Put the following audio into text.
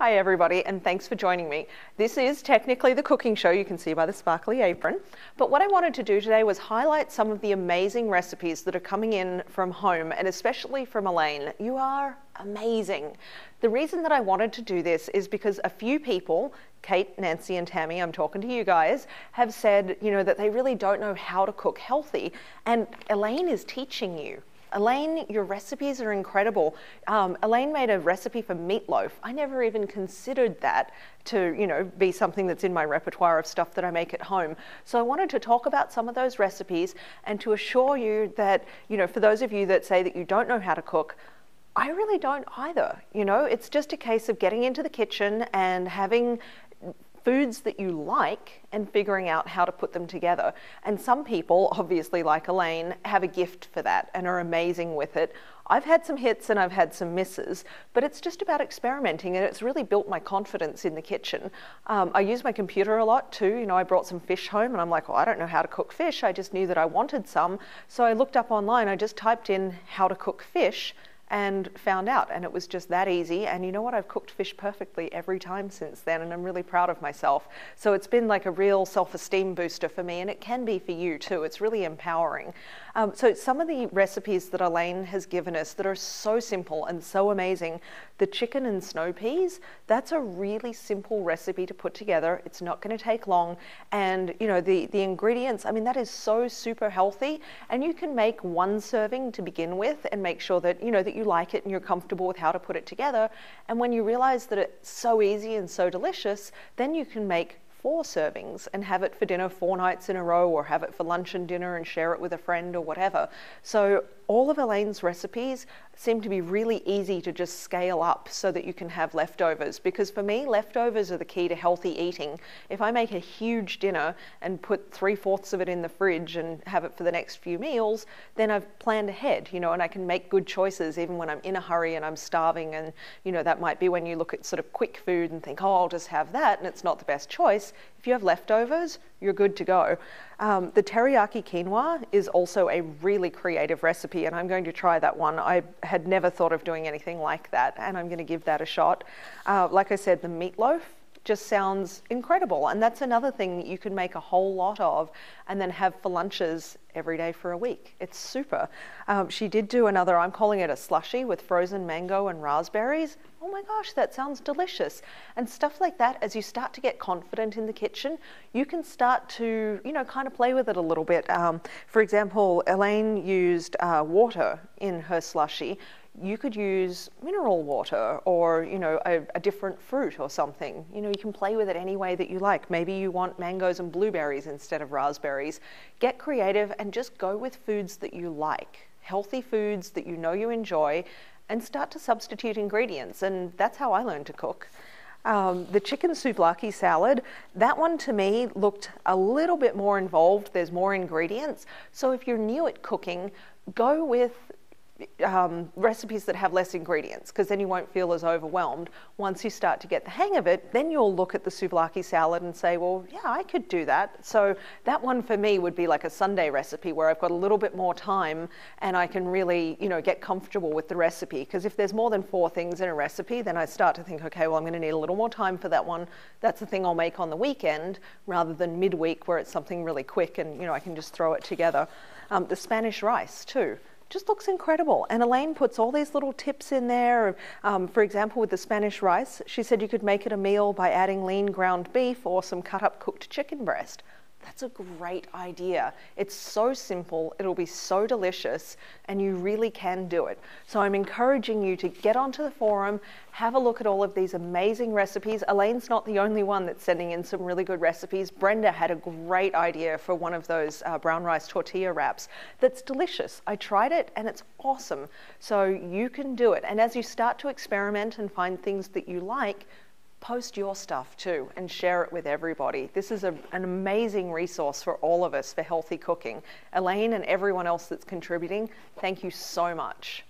Hi everybody, and thanks for joining me. This is technically the cooking show, you can see by the sparkly apron, but what I wanted to do today was highlight some of the amazing recipes that are coming in from home, and especially from Elaine. You are amazing. The reason that I wanted to do this is because a few people, Kate, Nancy, and Tammy, I'm talking to you guys, have said, that they really don't know how to cook healthy, and Elaine is teaching you. Elaine, your recipes are incredible. Elaine made a recipe for meatloaf. I never even considered that to, be something that's in my repertoire of stuff that I make at home. So I wanted to talk about some of those recipes and to assure you that, for those of you that say that you don't know how to cook, I really don't either. It's just a case of getting into the kitchen and having foods that you like and figuring out how to put them together. And some people, obviously like Elaine, have a gift for that and are amazing with it. I've had some hits and I've had some misses, but it's just about experimenting, and it's really built my confidence in the kitchen. I use my computer a lot too. I brought some fish home and I'm like, well, I don't know how to cook fish. I just knew that I wanted some. So I looked up online, I just typed in how to cook fish and found out, and it was just that easy. And you know what? I've cooked fish perfectly every time since then, and I'm really proud of myself. So it's been like a real self-esteem booster for me, and it can be for you too. It's really empowering. So some of the recipes that Elaine has given us that are so simple and so amazing, the chicken and snow peas, that's a really simple recipe to put together. It's not going to take long, and the ingredients, that is so super healthy, and you can make one serving to begin with and make sure that that you like it and you're comfortable with how to put it together. And when you realize that it's so easy and so delicious, then you can make 4 servings and have it for dinner 4 nights in a row, or have it for lunch and dinner and share it with a friend or whatever. So all of Elaine's recipes seem to be really easy to just scale up so that you can have leftovers, because for me, leftovers are the key to healthy eating. If I make a huge dinner and put 3/4 of it in the fridge and have it for the next few meals, then I've planned ahead, and I can make good choices even when I'm in a hurry and I'm starving. And that might be when you look at sort of quick food and think, oh, I'll just have that, and it's not the best choice. If you have leftovers, you're good to go. The teriyaki quinoa is also a really creative recipe, and I'm going to try that one. I had never thought of doing anything like that, and I'm going to give that a shot. Like I said, the meatloaf just sounds incredible, and that's another thing that you can make a whole lot of and then have for lunches every day for a week. It's super. She did do another, I'm calling it a slushy with frozen mango and raspberries. Oh my gosh, that sounds delicious. And stuff like that, as you start to get confident in the kitchen, you can start to, kind of play with it a little bit. For example, Elaine used water in her slushy. You could use mineral water or, a different fruit or something. You can play with it any way that you like. Maybe you want mangoes and blueberries instead of raspberries. Get creative and just go with foods that you like. Healthy foods that you enjoy, and start to substitute ingredients. And that's how I learned to cook. The chicken souvlaki salad, that one to me looked a little bit more involved. There's more ingredients. So if you're new at cooking, go with recipes that have less ingredients, because then you won't feel as overwhelmed. Once you start to get the hang of it, then you'll look at the souvlaki salad and say, well, yeah, I could do that. So that one for me would be like a Sunday recipe where I've got a little bit more time and I can really, get comfortable with the recipe. Because if there's more than 4 things in a recipe, then I start to think, okay, well, I'm going to need a little more time for that one. That's the thing I'll make on the weekend rather than midweek where it's something really quick and, I can just throw it together. The Spanish rice too just looks incredible. And Elaine puts all these little tips in there. For example, with the Spanish rice, she said you could make it a meal by adding lean ground beef or some cut up cooked chicken breast. That's a great idea. It's so simple, it'll be so delicious, and you really can do it. So I'm encouraging you to get onto the forum, have a look at all of these amazing recipes. Elaine's not the only one that's sending in some really good recipes. Brenda had a great idea for one of those brown rice tortilla wraps that's delicious. I tried it and it's awesome. So you can do it. And as you start to experiment and find things that you like, post your stuff too and share it with everybody. This is an amazing resource for all of us for healthy cooking. Elaine and everyone else that's contributing, thank you so much.